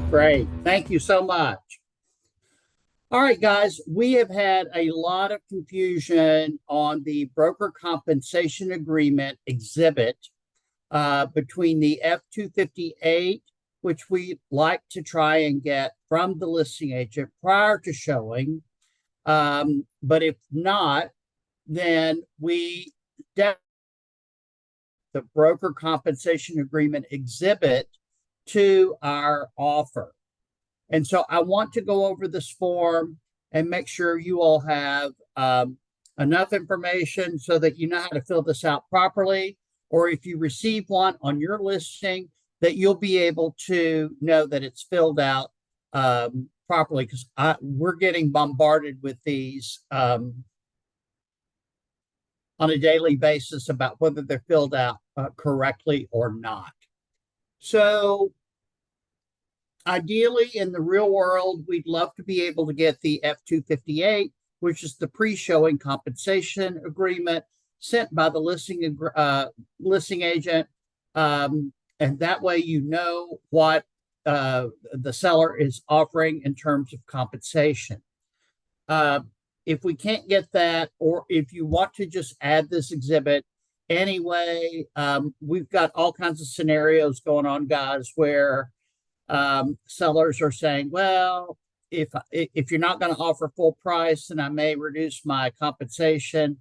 Great. Thank you so much. All right, guys, we have had a lot of confusion on the broker compensation agreement exhibit between the F-258, which we like to try and get from the listing agent prior to showing. But if not, then we definitely the broker compensation agreement exhibit to our offer. And so I want to go over this form and make sure you all have enough information so that you know how to fill this out properly. Or if you receive one on your listing, that you'll be able to know that it's filled out properly, because we're getting bombarded with these on a daily basis about whether they're filled out correctly or not. So ideally, in the real world, we'd love to be able to get the F-258, which is the pre-showing compensation agreement sent by the listing agent. And that way you know what the seller is offering in terms of compensation. If we can't get that, or if you want to just add this exhibit anyway, we've got all kinds of scenarios going on, guys, where sellers are saying, well, if you're not going to offer full price, then I may reduce my compensation.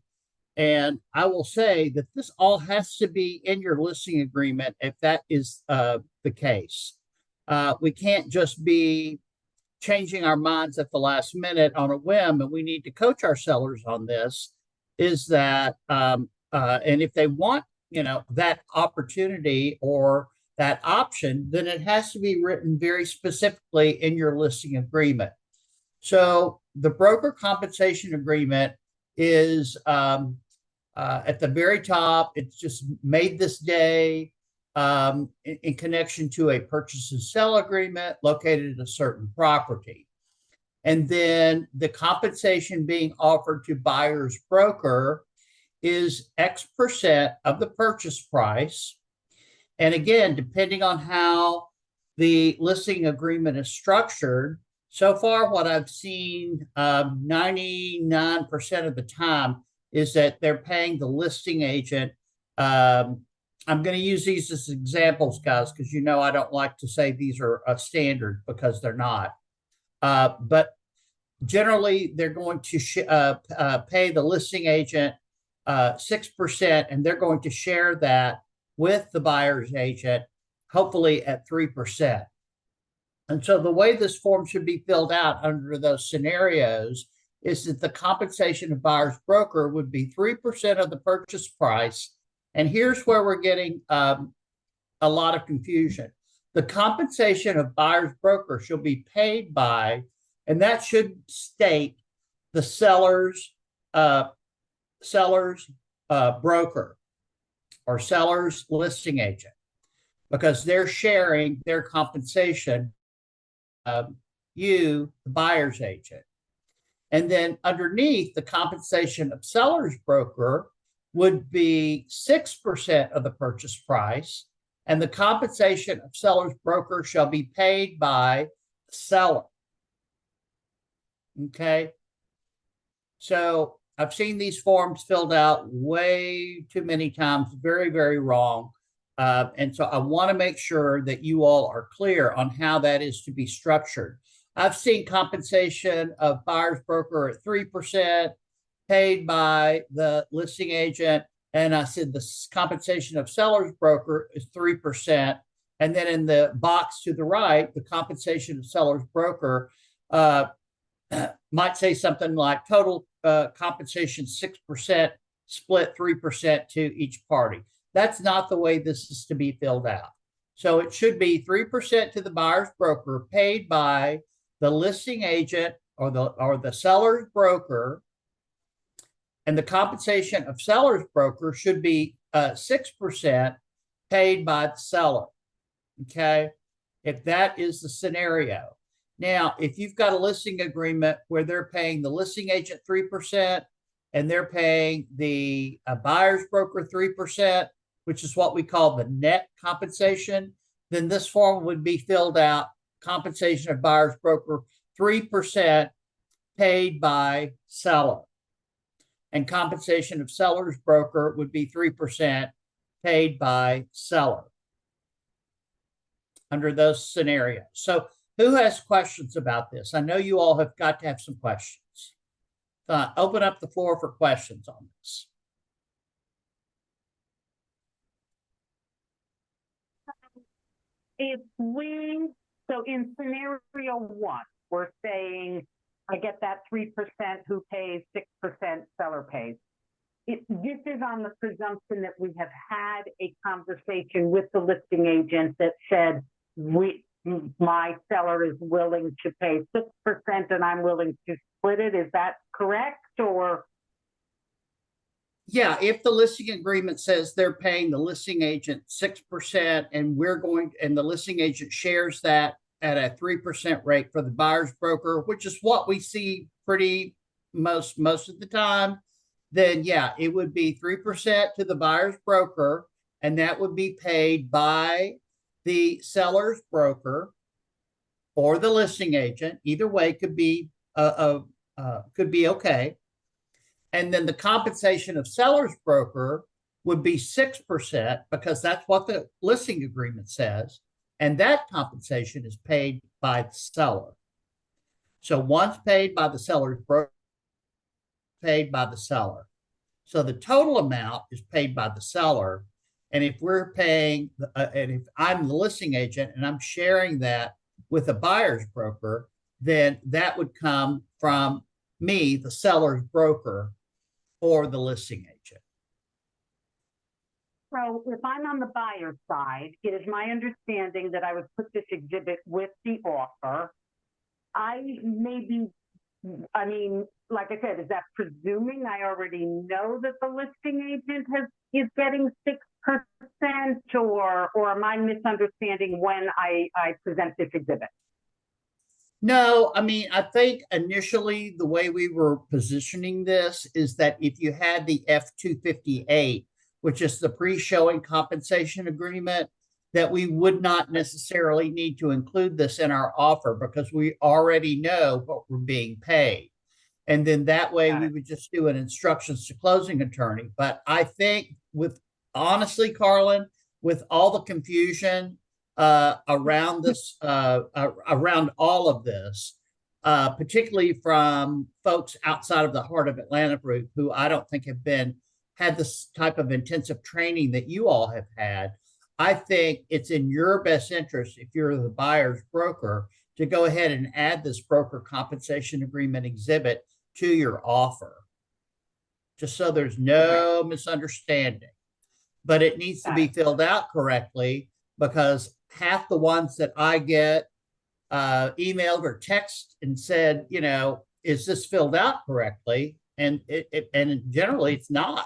And I will say that this all has to be in your listing agreement if that is the case. We can't just be changing our minds at the last minute on a whim, and we need to coach our sellers on this. Is that and if they want, that opportunity or that option, then it has to be written very specifically in your listing agreement. So the broker compensation agreement is at the very top. It's just made this day in connection to a purchase and sell agreement located at a certain property. And then the compensation being offered to buyer's broker is X% of the purchase price. And again, depending on how the listing agreement is structured, so far what I've seen 99% of the time is that they're paying the listing agent. I'm going to use these as examples, guys, because I don't like to say these are a standard, because they're not. But generally, they're going to pay the listing agent 6%, and they're going to share that with the buyer's agent, hopefully at 3%. And so the way this form should be filled out under those scenarios is that the compensation of buyer's broker would be 3% of the purchase price. And here's where we're getting a lot of confusion. The compensation of buyer's broker shall be paid by, and that should state the seller's broker or seller's listing agent, because they're sharing their compensation you, the buyer's agent. And then underneath, the compensation of seller's broker would be 6% of the purchase price, and the compensation of seller's broker shall be paid by the seller. Okay. So I've seen these forms filled out way too many times, very, very wrong. And so I want to make sure that you all are clear on how that is to be structured. I've seen compensation of buyer's broker at 3% paid by the listing agent. And I said the compensation of seller's broker is 3%. And then in the box to the right, the compensation of seller's broker might say something like total compensation 6%, split 3% to each party. That's not the way this is to be filled out. So it should be 3% to the buyer's broker paid by the listing agent or the seller's broker, and the compensation of seller's broker should be 6% paid by the seller. Okay, if that is the scenario. Now, if you've got a listing agreement where they're paying the listing agent 3% and they're paying the buyer's broker 3%, which is what we call the net compensation, then this form would be filled out compensation of buyer's broker 3% paid by seller. And compensation of seller's broker would be 3% paid by seller under those scenarios. So who has questions about this? I know you all have got to have some questions. Open up the floor for questions on this. So in scenario one, we're saying I get that 3% who pays, 6% seller pays. This is on the presumption that we have had a conversation with the listing agent that said, my seller is willing to pay 6% and I'm willing to split it. Is that correct? Or yeah, if the listing agreement says they're paying the listing agent 6% and the listing agent shares that at a 3% rate for the buyer's broker, which is what we see pretty most of the time, then yeah, it would be 3% to the buyer's broker, and that would be paid by the seller's broker or the listing agent. Either way could be okay. And then the compensation of seller's broker would be 6% because that's what the listing agreement says. And that compensation is paid by the seller. So one's paid by the seller's broker, paid by the seller. So the total amount is paid by the seller. And if we're paying, and if I'm the listing agent and I'm sharing that with a buyer's broker, then that would come from me, the seller's broker, or the listing agent. So if I'm on the buyer's side, it is my understanding that I would put this exhibit with the offer. Like I said, is that presuming I already know that the listing agent is getting 6%, or am I misunderstanding when I present this exhibit? No, I mean, I think initially the way we were positioning this is that if you had the F-258, which is the pre-showing compensation agreement, that we would not necessarily need to include this in our offer because we already know what we're being paid. And then that way we would just do an instructions to closing attorney. But I think honestly, Carlin, with all the confusion around this, around all of this, particularly from folks outside of the Heart of Atlanta group, who I don't think had this type of intensive training that you all have had, I think it's in your best interest, if you're the buyer's broker, to go ahead and add this broker compensation agreement exhibit to your offer, just so there's no misunderstanding. But it needs to be filled out correctly, because half the ones that I get emailed or text and said, is this filled out correctly? And generally it's not.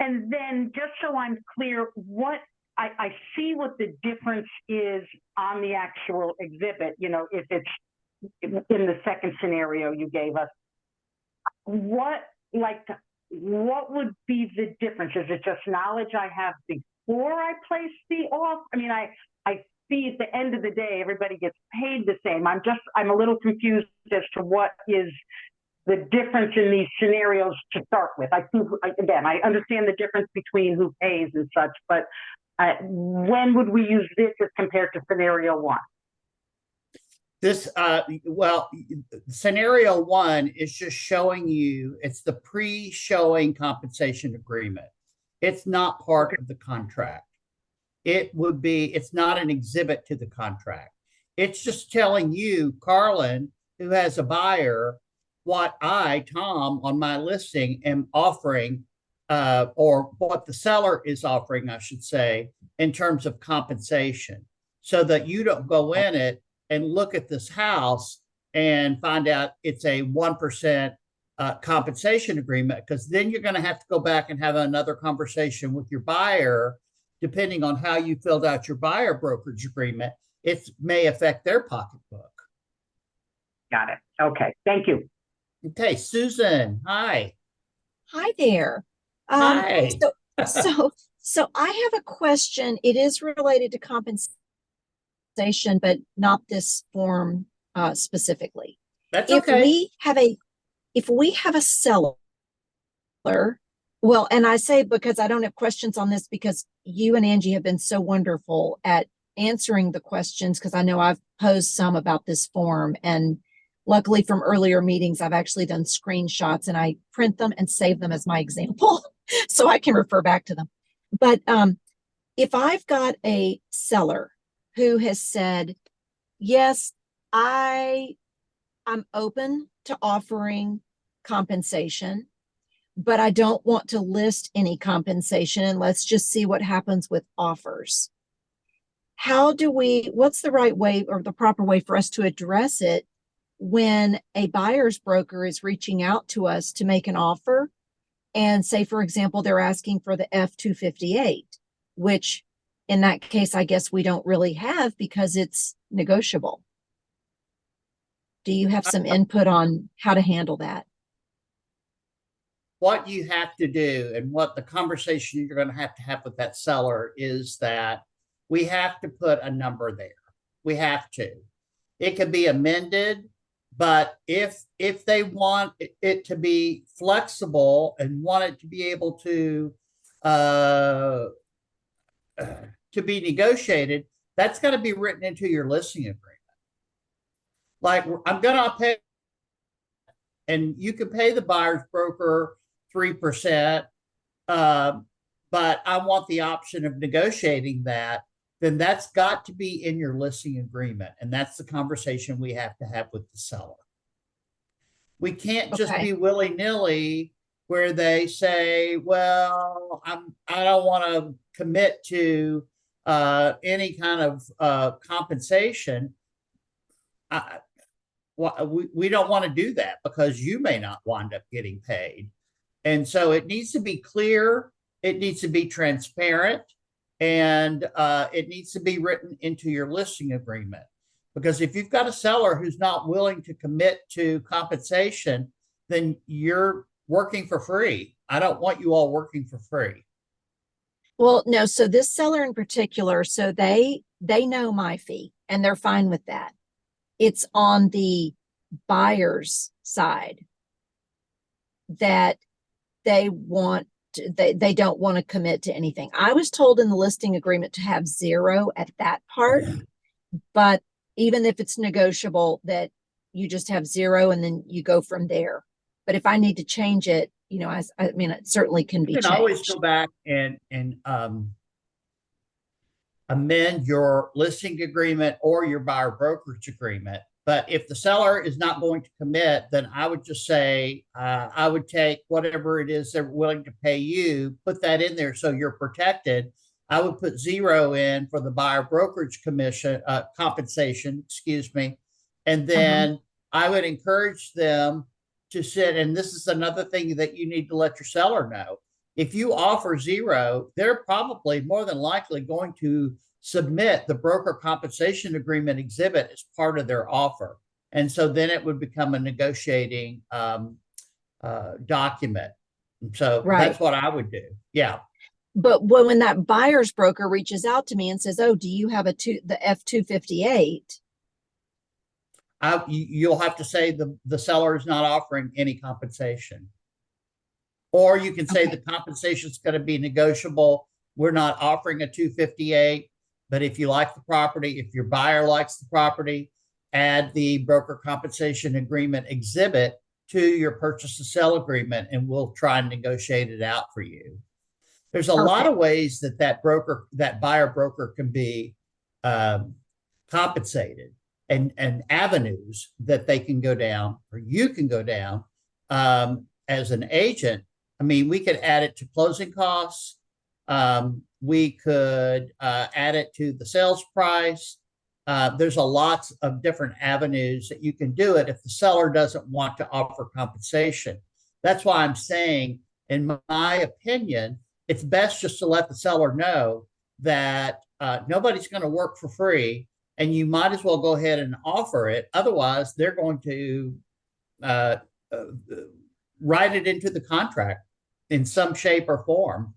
And then just so I'm clear, I see what the difference is on the actual exhibit, if it's in the second scenario you gave us. What would be the difference? Is it just knowledge I have before I place the offer? I mean, I see at the end of the day, everybody gets paid the same. I'm a little confused as to what is the difference in these scenarios to start with. I understand the difference between who pays and such, but when would we use this as compared to scenario one? Scenario one is just showing you, it's the pre-showing compensation agreement. It's not part of the contract. It's not an exhibit to the contract. It's just telling you, Carlin, who has a buyer, what I, Tom, on my listing am offering, or what the seller is offering, I should say, in terms of compensation, so that you don't go in it and look at this house and find out it's a 1% compensation agreement, because then you're going to have to go back and have another conversation with your buyer. Depending on how you filled out your buyer brokerage agreement, it may affect their pocketbook. Got it. Okay. Thank you. Okay, Susan. Hi. Hi there. Hi. So I have a question. It is related to compensation, but not this form specifically. That's If okay. we have a if we have a seller, well, and I say because I don't have questions on this because you and Angie have been so wonderful at answering the questions because I know I've posed some about this form, and luckily from earlier meetings I've actually done screenshots and I print them and save them as my example so I can refer back to them. But if I've got a seller who has said, yes, I'm open to offering compensation, but I don't want to list any compensation and let's just see what happens with offers. What's the right way or the proper way for us to address it when a buyer's broker is reaching out to us to make an offer? And say, for example, they're asking for the F-258, which in that case, I guess we don't really have because it's negotiable. Do you have some input on how to handle that? What you have to do and what the conversation you're going to have with that seller is that we have to put a number there. We have to. It could be amended, but if they want it to be flexible and want it to be able to be negotiated, that's got to be written into your listing agreement. Like, I'm going to pay, and you can pay the buyer's broker 3%, but I want the option of negotiating that, then that's got to be in your listing agreement. And that's the conversation we have to have with the seller. We can't just be willy-nilly where they say, well, I don't want to commit to any kind of compensation. We don't want to do that because you may not wind up getting paid. And so it needs to be clear, it needs to be transparent, and it needs to be written into your listing agreement. Because if you've got a seller who's not willing to commit to compensation, then you're working for free. I don't want you all working for free. Well, no, so this seller in particular, so they know my fee and they're fine with that. It's on the buyer's side that they don't want to commit to anything. I was told in the listing agreement to have 0 at that part, but even if it's negotiable, that you just have 0 and then you go from there. But if I need to change it, I mean, it certainly can be changed. You can always go back and amend your listing agreement or your buyer brokerage agreement. But if the seller is not going to commit, then I would just say, I would take whatever it is they're willing to pay you, put that in there so you're protected. I would put 0 in for the buyer brokerage commission, compensation, excuse me. And then I would encourage them to sit, and this is another thing that you need to let your seller know. If you offer 0, they're probably more than likely going to submit the broker compensation agreement exhibit as part of their offer. And so then it would become a negotiating document. So that's what I would do. Yeah. But when that buyer's broker reaches out to me and says, oh, do you have the F-258? You'll have to say the seller is not offering any compensation. Or you can say the compensation is going to be negotiable. We're not offering a 258, but if you like the property, if your buyer likes the property, add the broker compensation agreement exhibit to your purchase to sell agreement, and we'll try and negotiate it out for you. There's a lot of ways that buyer broker can be compensated, and avenues that they can go down, or you can go down as an agent. I mean, we could add it to closing costs. We could add it to the sales price. There's a lots of different avenues that you can do it if the seller doesn't want to offer compensation. That's why I'm saying, in my opinion, it's best just to let the seller know that nobody's going to work for free, and you might as well go ahead and offer it. Otherwise, they're going to write it into the contract in some shape or form.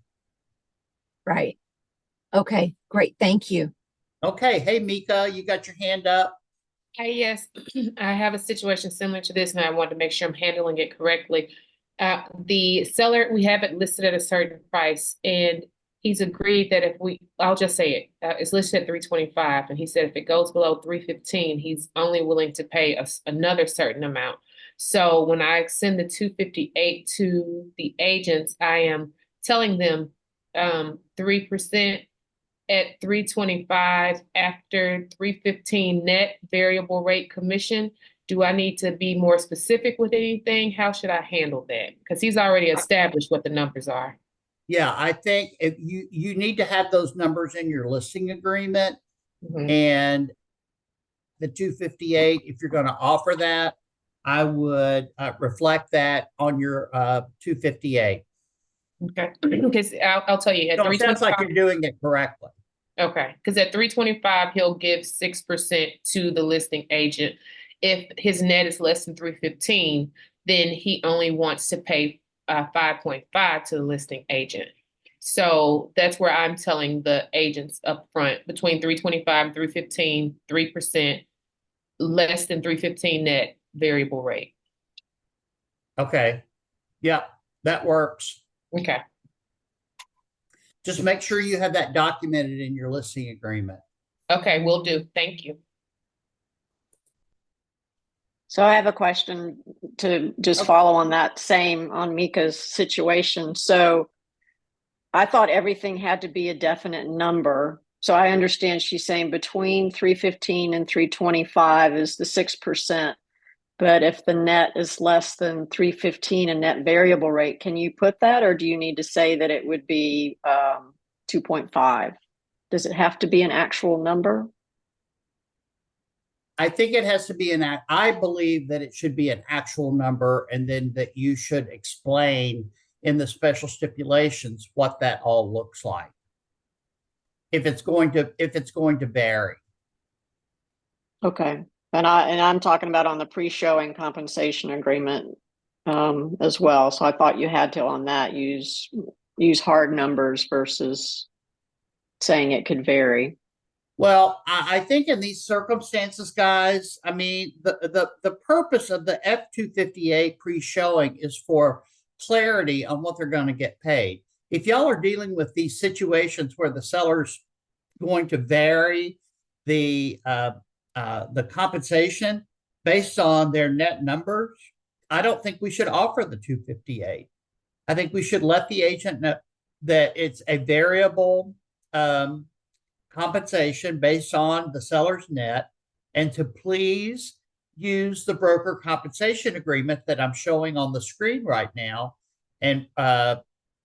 Right. Okay, great. Thank you. Okay. Hey, Mika, you got your hand up? Hey, yes, I have a situation similar to this, and I want to make sure I'm handling it correctly. The seller, we have it listed at a certain price, and he's agreed that if I'll just say it, it's listed at 325, and he said if it goes below 315, he's only willing to pay us another certain amount. So when I send the 258 to the agents, I am telling them 3% at 325 after 315 net variable rate commission. Do I need to be more specific with anything? How should I handle that? Because he's already established what the numbers are. Yeah, I think if you need to have those numbers in your listing agreement, Mhm. and the 258, if you're going to offer that, I would reflect that on your 258. Okay, because I'll tell you at So it sounds like 325. you're doing it correctly. Okay, because at 325, he'll give 6% to the listing agent. If his net is less than 315, then he only wants to pay 5.5 to the listing agent. So that's where I'm telling the agents up front between 325 and 315, 3%, less than 315 net variable rate. Okay. Yeah, that works. Okay. Just make sure you have that documented in your listing agreement. Okay, will do. Thank you. So I have a question to just follow on that same on Mika's situation. So I thought everything had to be a definite number. So I understand she's saying between 315 and 325 is the 6%. But if the net is less than 315 a net variable rate, can you put that, or do you need to say that it would be 2.5? Does it have to be an actual number? I think it has to be I believe that it should be an actual number, and then that you should explain in the special stipulations what that all looks like. If it's going to vary. Okay. And I'm talking about on the pre-showing compensation agreement as well. So I thought you had to on that use hard numbers versus saying it could vary. Well, I think in these circumstances, guys, I mean, the purpose of the F-258 pre-showing is for clarity on what they're going to get paid. If y'all are dealing with these situations where the seller's going to vary the compensation based on their net numbers, I don't think we should offer the 258. I think we should let the agent know that it's a variable compensation based on the seller's net, and to please use the broker compensation agreement that I'm showing on the screen right now, and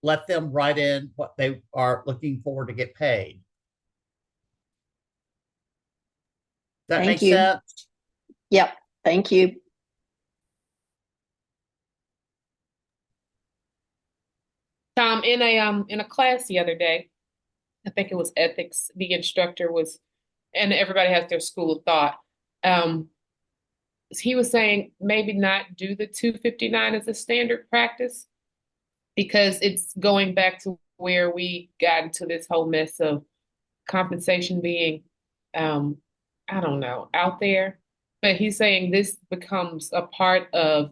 let them write in what they are looking for to get paid. That Thank makes you. sense? Yep. Thank you. Tom, in a class the other day, I think it was ethics, the instructor was, and everybody has their school of thought. He was saying maybe not do the 259 as a standard practice, because it's going back to where we got into this whole mess of compensation being, I don't know, out there. But he's saying this becomes a part of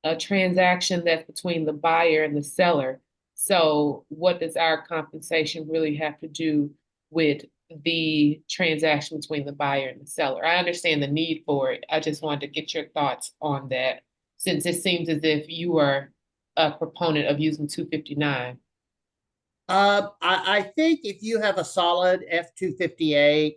a transaction that's between the buyer and the seller. So what does our compensation really have to do with the transaction between the buyer and the seller? I understand the need for it. I just wanted to get your thoughts on that, since it seems as if you are a proponent of using 259. I think if you have a solid F-258,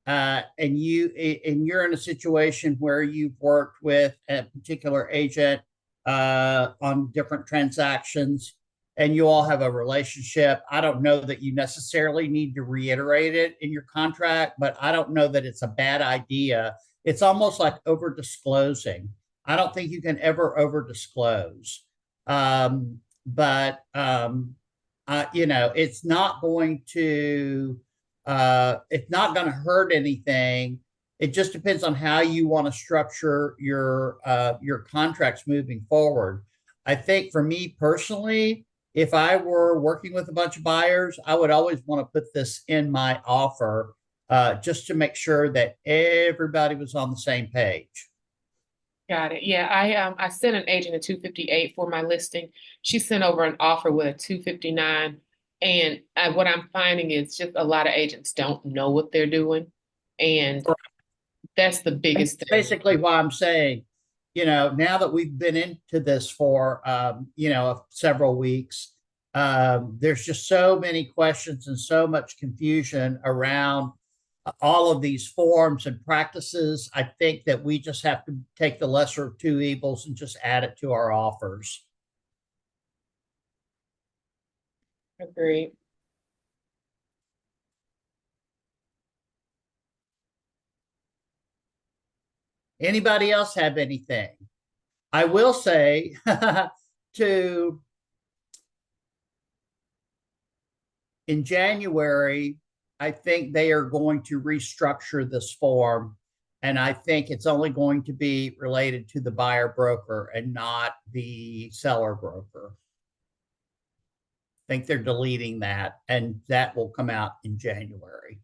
and you're in a situation where you've worked with a particular agent on different transactions, and you all have a relationship, I don't know that you necessarily need to reiterate it in your contract, but I don't know that it's a bad idea. It's almost like over disclosing. I don't think you can ever over disclose. But it's not going to hurt anything. It just depends on how you want to structure your contracts moving forward. I think for me personally, if I were working with a bunch of buyers, I would always want to put this in my offer just to make sure that everybody was on the same page. Got it. Yeah, I sent an agent a 258 for my listing. She sent over an offer with a 259. And what I'm finding is just a lot of agents don't know what they're doing. And that's the biggest thing. Basically, why I'm saying, now that we've been into this for, several weeks, there's just so many questions and so much confusion around all of these forms and practices. I think that we just have to take the lesser of two evils and just add it to our offers. Agreed. Anybody else have anything? I will say in January, I think they are going to restructure this form. And I think it's only going to be related to the buyer broker and not the seller broker. I think they're deleting that, and that will come out in January.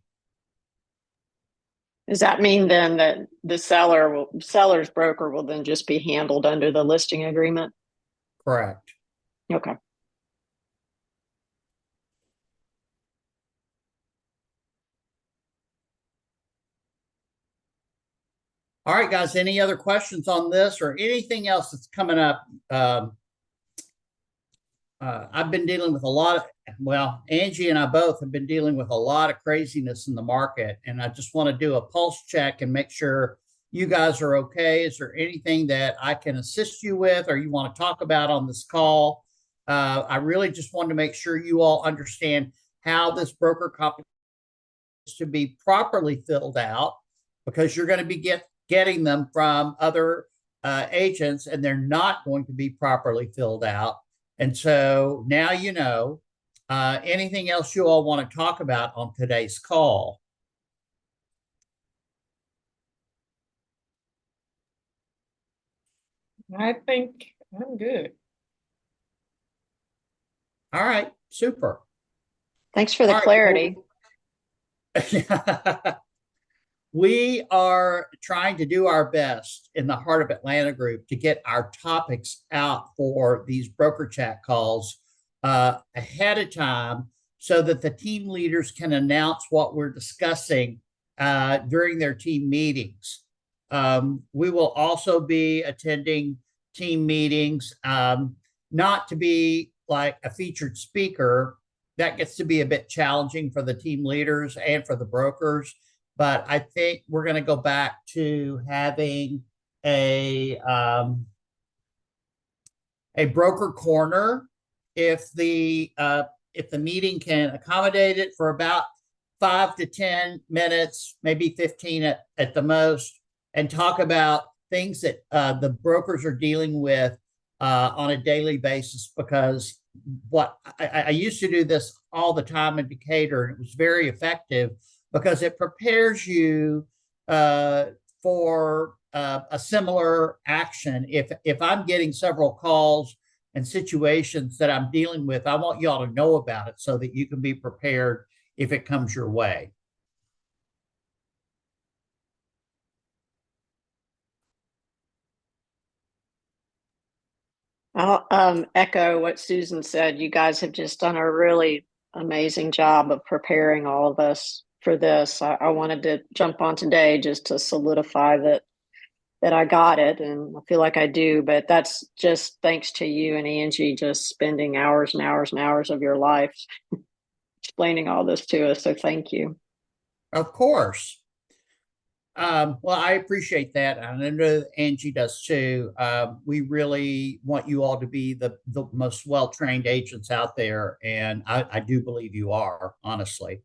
Does that mean then that the seller's broker will then just be handled under the listing agreement? Correct. Okay. All right, guys, any other questions on this or anything else that's coming up? I've been dealing with Angie and I both have been dealing with a lot of craziness in the market, and I just want to do a pulse check and make sure you guys are okay. Is there anything that I can assist you with or you want to talk about on this call? I really just wanted to make sure you all understand how this broker compensation is to be properly filled out, because you're going to be getting them from other agents, and they're not going to be properly filled out. And so now you know. Anything else you all want to talk about on today's call? I think I'm good. All right, super. Thanks for the All right, clarity. we are trying to do our best in the Heart of Atlanta group to get our topics out for these broker chat calls ahead of time so that the team leaders can announce what we're discussing during their team meetings. We will also be attending team meetings, not to be like a featured speaker. That gets to be a bit challenging for the team leaders and for the brokers. But I think we're going to go back to having a broker corner if the meeting can accommodate it for about 5 to 10 minutes, maybe 15 at the most, and talk about things that the brokers are dealing with on a daily basis. Because I used to do this all the time in Decatur, and it was very effective because it prepares you for a similar action. If I'm getting several calls and situations that I'm dealing with, I want y'all to know about it so that you can be prepared if it comes your way. I'll echo what Susan said. You guys have just done a really amazing job of preparing all of us for this. I wanted to jump on today just to solidify that I got it, and I feel like I do, but that's just thanks to you and Angie just spending hours and hours and hours of your life explaining all this to us. So thank you. Of course. Well, I appreciate that. And I know Angie does too. We really want you all to be the most well-trained agents out there. And I do believe you are, honestly.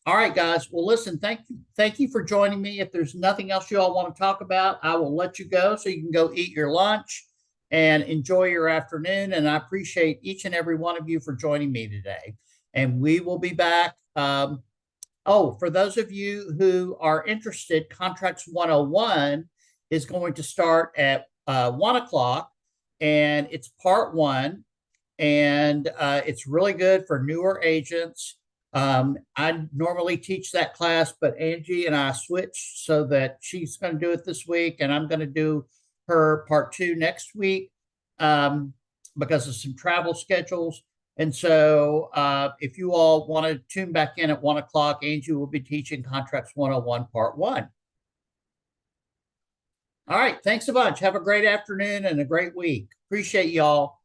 All right, guys. Well, listen, thank you for joining me. If there's nothing else you all want to talk about, I will let you go so you can go eat your lunch and enjoy your afternoon. And I appreciate each and every one of you for joining me today. And we will be back. For those of you who are interested, Contracts 101 is going to start at 1 o'clock, and it's part 1. and it's really good for newer agents. I normally teach that class, but Angie and I switched so that she's going to do it this week, and I'm going to do her part 2 next week because of some travel schedules. And so if you all want to tune back in at 1 o'clock, Angie will be teaching Contracts 101 Part 1. All right. Thanks a bunch. Have a great afternoon and a great week. Appreciate y'all.